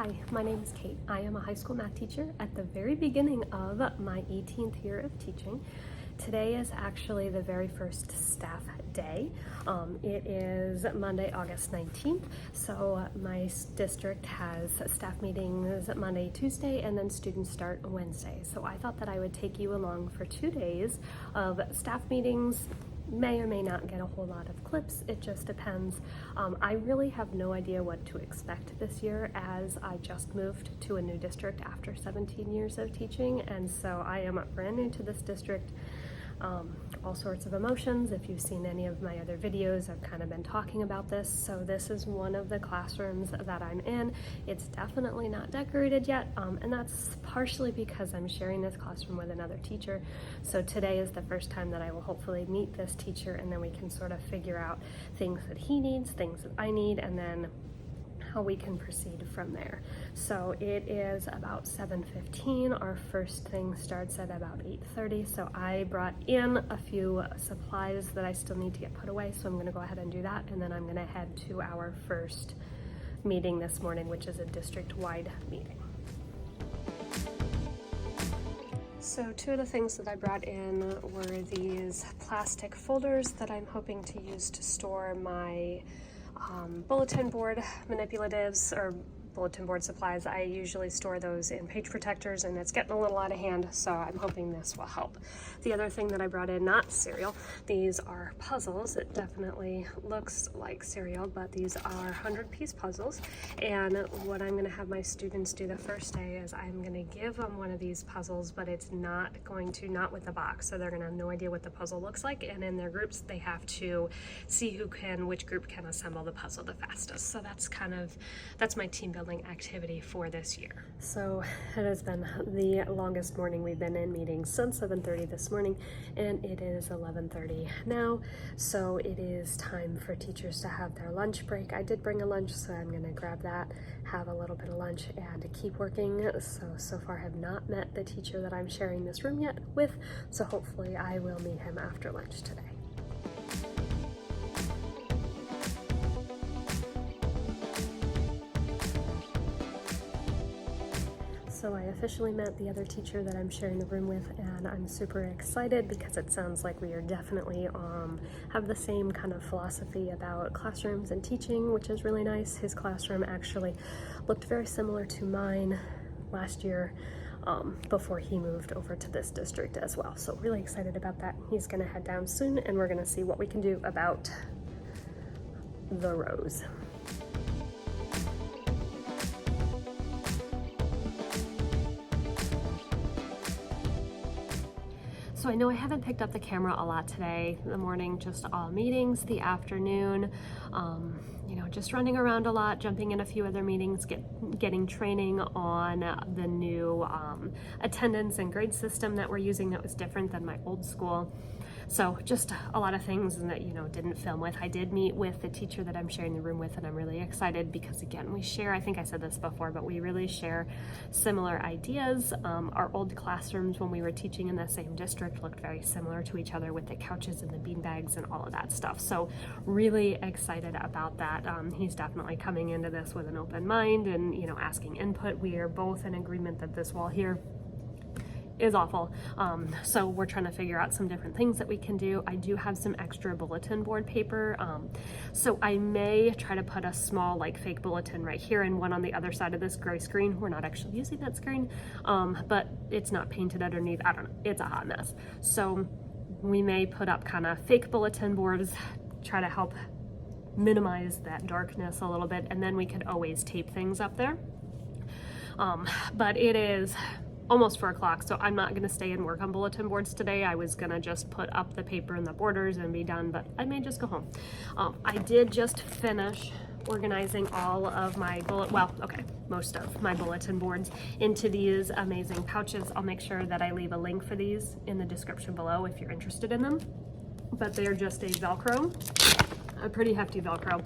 Hi, my name is Kate. I am a high school math teacher at the very beginning of my 18th year of teaching. Today is actually the very first staff day. It is Monday, August 19th, so my district has staff meetings Monday, Tuesday, and then students start Wednesday. So I thought that I would take you along for 2 days of staff meetings. May or may not get a whole lot of clips, it just depends. I really have no idea what to expect this year, as I just moved to a new district after 17 years of teaching, and so I am brand new to this district. All sorts of emotions. If you've seen any of my other videos, I've kind of been talking about this. So this is one of the classrooms that I'm in. It's definitely not decorated yet, and that's partially because I'm sharing this classroom with another teacher. So today is the first time that I will hopefully meet this teacher, and then we can sort of figure out things that he needs, things that I need, and then how we can proceed from there. So it is about 7:15. Our first thing starts at about 8:30. So I brought in a few supplies that I still need to get put away. So I'm gonna go ahead and do that. And then I'm gonna head to our first meeting this morning, which is a district-wide meeting. So two of the things that I brought in were these plastic folders that I'm hoping to use to store my bulletin board manipulatives or bulletin board supplies. I usually store those in page protectors, and it's getting a little out of hand, so I'm hoping this will help. The other thing that I brought in, not cereal, these are puzzles. It definitely looks like cereal, but these are 100-piece puzzles, and what I'm going to have my students do the first day is I'm going to give them one of these puzzles, but it's not with the box, so they're going to have no idea what the puzzle looks like, and in their groups they have to see which group can assemble the puzzle the fastest. So that's my team building activity for this year. So it has been the longest morning. We've been in meetings since 7:30 this morning, and it is 11:30 now, so it is time for teachers to have their lunch break. I did bring a lunch, so I'm going to grab that, have a little bit of lunch, and keep working. So far have not met the teacher that I'm sharing this room yet with, so hopefully I will meet him after lunch today. So I officially met the other teacher that I'm sharing the room with, and I'm super excited because it sounds like we are definitely have the same kind of philosophy about classrooms and teaching, which is really nice. His classroom actually looked very similar to mine last year before he moved over to this district as well. So really excited about that. He's gonna head down soon, and we're gonna see what we can do about the rows. So I know I haven't picked up the camera a lot today. The morning, just all meetings. The afternoon, just running around a lot, jumping in a few other meetings, getting training on the new attendance and grade system that we're using that was different than my old school. So just a lot of things that, didn't film with. I did meet with the teacher that I'm sharing the room with, and I'm really excited because, again, we share, I think I said this before, but we really share similar ideas. Our old classrooms when we were teaching in the same district looked very similar to each other with the couches and the beanbags and all of that stuff. So really excited about that. He's definitely coming into this with an open mind and, asking input. We are both in agreement that this wall here is awful. So we're trying to figure out some different things that we can do. I do have some extra bulletin board paper. So I may try to put a small fake bulletin right here and one on the other side of this gray screen. We're not actually using that screen, but it's not painted underneath. I don't know, it's a hot mess. So we may put up kind of fake bulletin boards, try to help minimize that darkness a little bit, and then we could always tape things up there. But it is almost 4 o'clock, so I'm not gonna stay and work on bulletin boards today. I was gonna just put up the paper and the borders and be done, but I may just go home. I did just finish organizing all of my most of my bulletin boards into these amazing pouches. I'll make sure that I leave a link for these in the description below if you're interested in them. But they're just a pretty hefty Velcro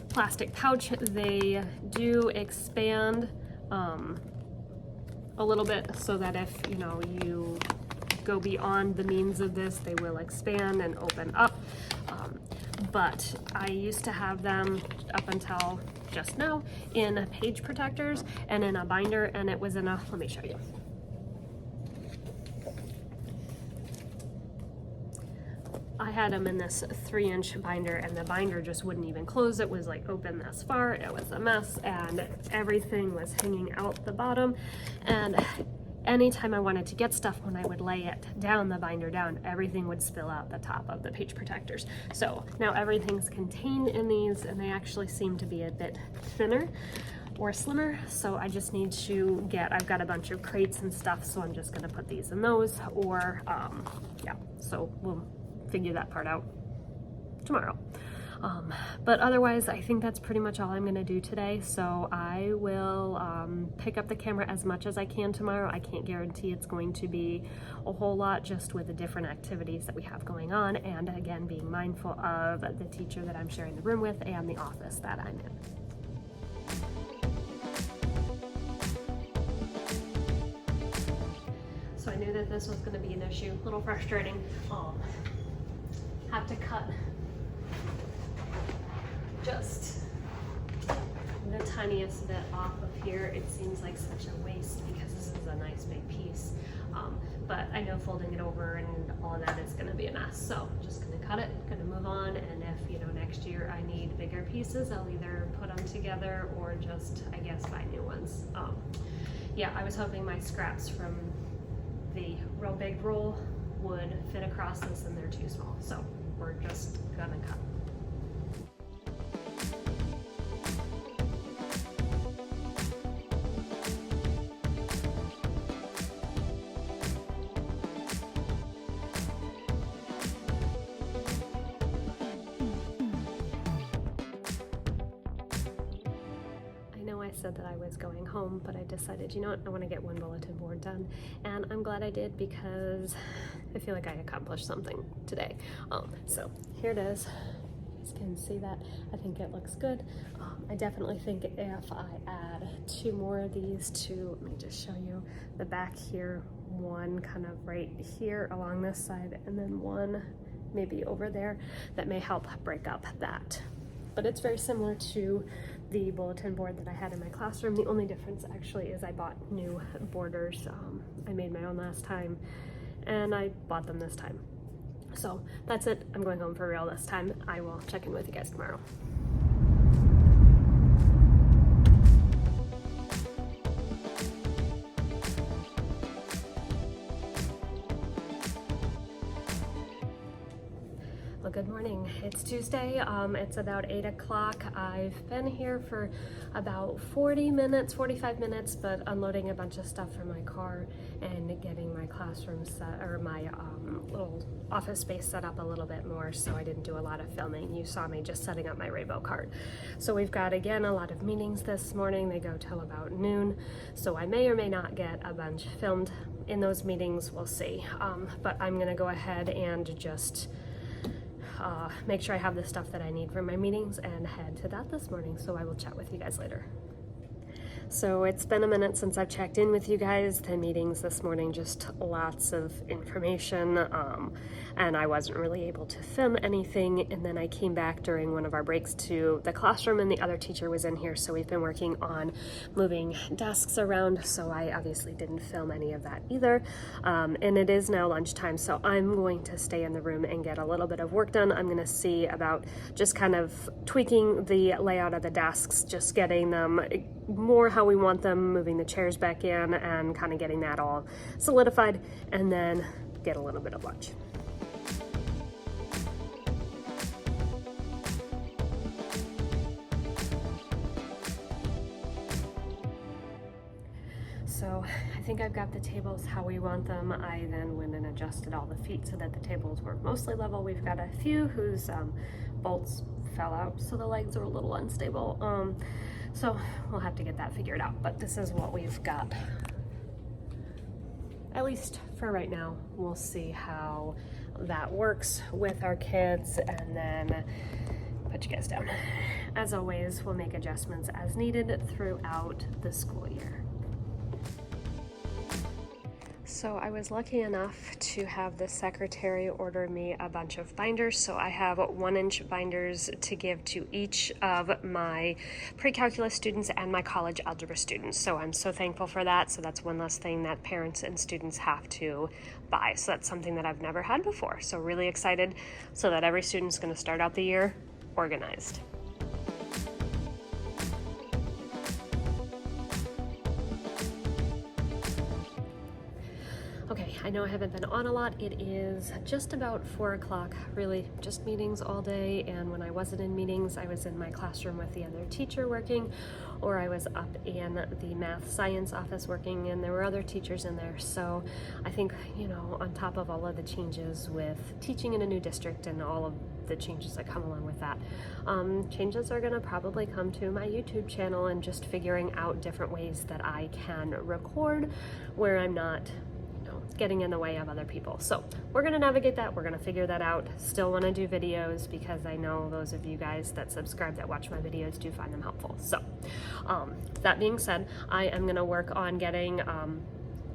plastic pouch. They do expand a little bit, so that if you go beyond the means of this, they will expand and open up. but I used to have them up until just now in page protectors and in a binder, and it was in a, let me show you. I had them in this 3-inch binder, and the binder just wouldn't even close. It was like open this far. It was a mess, and everything was hanging out the bottom. And anytime I wanted to get stuff, when I would lay it down, the binder down, everything would spill out the top of the page protectors. So now everything's contained in these, and they actually seem to be a bit thinner or slimmer. So I just need to I've got a bunch of crates and stuff, so I'm just gonna put these in those, or yeah, so we'll figure that part out tomorrow. But otherwise, I think that's pretty much all I'm gonna do today. So I will pick up the camera as much as I can tomorrow. I can't guarantee it's going to be a whole lot, just with the different activities that we have going on, and again, being mindful of the teacher that I'm sharing the room with and the office that I'm in. So I knew that this was gonna be an issue, a little frustrating. Have to cut just the tiniest bit off of here. It seems like such a waste because this is a nice big piece, but I know folding it over and all of that is going to be a mess, so I'm just going to cut it, going to move on, and if next year I need bigger pieces, I'll either put them together or just, I guess, buy new ones. Yeah, I was hoping my scraps from the real big roll would fit across this, and they're too small, so we're just gonna cut. I said that I was going home, but I decided, you know what, I want to get one bulletin board done, and I'm glad I did because I feel like I accomplished something today. So here it is. You guys can see that. I think it looks good. I definitely think if I add 2 more of these to, let me just show you the back here, one kind of right here along this side, and then one maybe over there, that may help break up that. But it's very similar to the bulletin board that I had in my classroom. The only difference actually is I bought new borders. I made my own last time, and I bought them this time. So that's it. I'm going home for real this time. I will check in with you guys tomorrow. Well, good morning. It's Tuesday. It's about 8 o'clock. I've been here for about 45 minutes, but unloading a bunch of stuff from my car and getting my classroom set, or my little office space set up a little bit more, so I didn't do a lot of filming. You saw me just setting up my rainbow cart. So we've got, again, a lot of meetings this morning. They go till about noon, so I may or may not get a bunch filmed in those meetings. We'll see. But I'm gonna go ahead and just make sure I have the stuff that I need for my meetings and head to that this morning. So I will chat with you guys later. So it's been a minute since I've checked in with you guys. The meetings this morning, just lots of information, and I wasn't really able to film anything. And then I came back during one of our breaks to the classroom, and the other teacher was in here, so we've been working on moving desks around, so I obviously didn't film any of that either. And it is now lunchtime, so I'm going to stay in the room and get a little bit of work done. I'm going to see about just kind of tweaking the layout of the desks, just getting them more how we want them, moving the chairs back in, and kind of getting that all solidified, and then get a little bit of lunch. So I think I've got the tables how we want them. I then went and adjusted all the feet so that the tables were mostly level. We've got a few whose bolts fell out, so the legs are a little unstable. So we'll have to get that figured out, but this is what we've got. At least for right now. We'll see how that works with our kids, and then put you guys down. As always, we'll make adjustments as needed throughout the school year. So I was lucky enough to have the secretary order me a bunch of binders. So I have 1-inch binders to give to each of my pre-calculus students and my college algebra students. So I'm so thankful for that. So that's one less thing that parents and students have to buy. So that's something that I've never had before. So really excited so that every student's going to start out the year organized. Okay, I know I haven't been on a lot. It is just about 4 o'clock, really just meetings all day. And when I wasn't in meetings, I was in my classroom with the other teacher working, or I was up in the math science office working, and there were other teachers in there. So I think, you know, on top of all of the changes with teaching in a new district and all of the changes that come along with that, changes are gonna probably come to my YouTube channel and just figuring out different ways that I can record where I'm not getting in the way of other people. So we're gonna navigate that, we're gonna figure that out. Still wanna do videos because I know those of you guys that subscribe, that watch my videos, do find them helpful. So that being said, I am gonna work on getting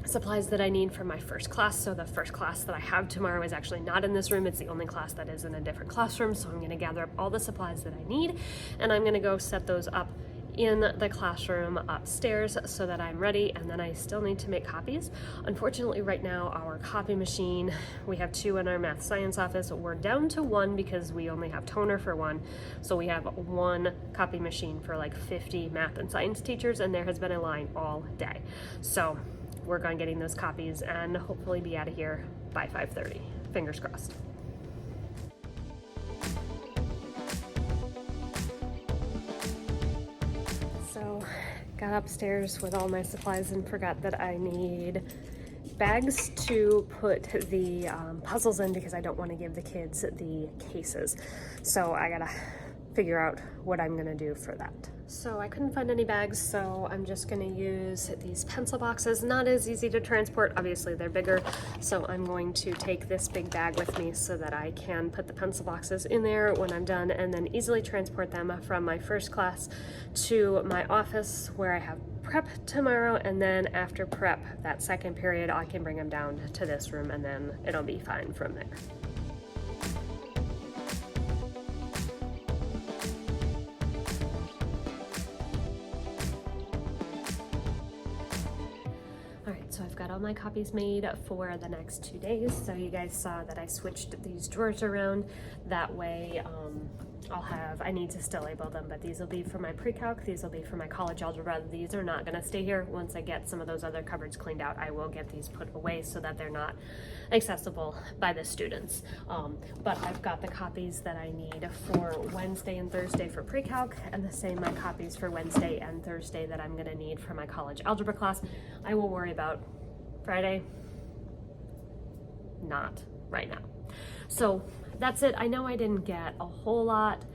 supplies that I need for my first class. So the first class that I have tomorrow is actually not in this room. It's the only class that is in a different classroom. So I'm gonna gather up all the supplies that I need, and I'm gonna go set those up in the classroom upstairs so that I'm ready. And then I still need to make copies. Unfortunately, right now, our copy machine, we have 2 in our math science office. We're down to 1 because we only have toner for 1. So we have 1 copy machine for like 50 math and science teachers, and there has been a line all day. So work on getting those copies and hopefully be out of here by 5:30. Fingers crossed. So got upstairs with all my supplies and forgot that I need bags to put the puzzles in because I don't want to give the kids the cases. So I gotta figure out what I'm gonna do for that. So I couldn't find any bags, so I'm just gonna use these pencil boxes. Not as easy to transport, obviously they're bigger, so I'm going to take this big bag with me so that I can put the pencil boxes in there when I'm done and then easily transport them from my first class to my office where I have prep tomorrow, and then after prep, that second period, I can bring them down to this room and then it'll be fine from there. So I've got all my copies made for the next 2 days. So you guys saw that I switched these drawers around. That way I need to still label them, but these will be for my pre-calc, these will be for my college algebra. These are not gonna stay here. Once I get some of those other cupboards cleaned out, I will get these put away so that they're not accessible by the students. But I've got the copies that I need for Wednesday and Thursday for pre-calc, and the same my copies for Wednesday and Thursday that I'm gonna need for my college algebra class. I will worry about Friday, not right now. So that's it. I know I didn't get a whole lot,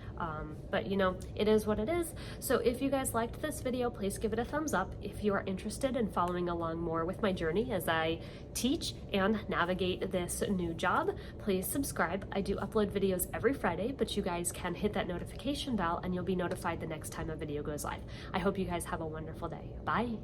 but you know, it is what it is. So if you guys liked this video, please give it a thumbs up. If you are interested in following along more with my journey as I teach and navigate this new job, please subscribe. I do upload videos every Friday, but you guys can hit that notification bell and you'll be notified the next time a video goes live. I hope you guys have a wonderful day. Bye.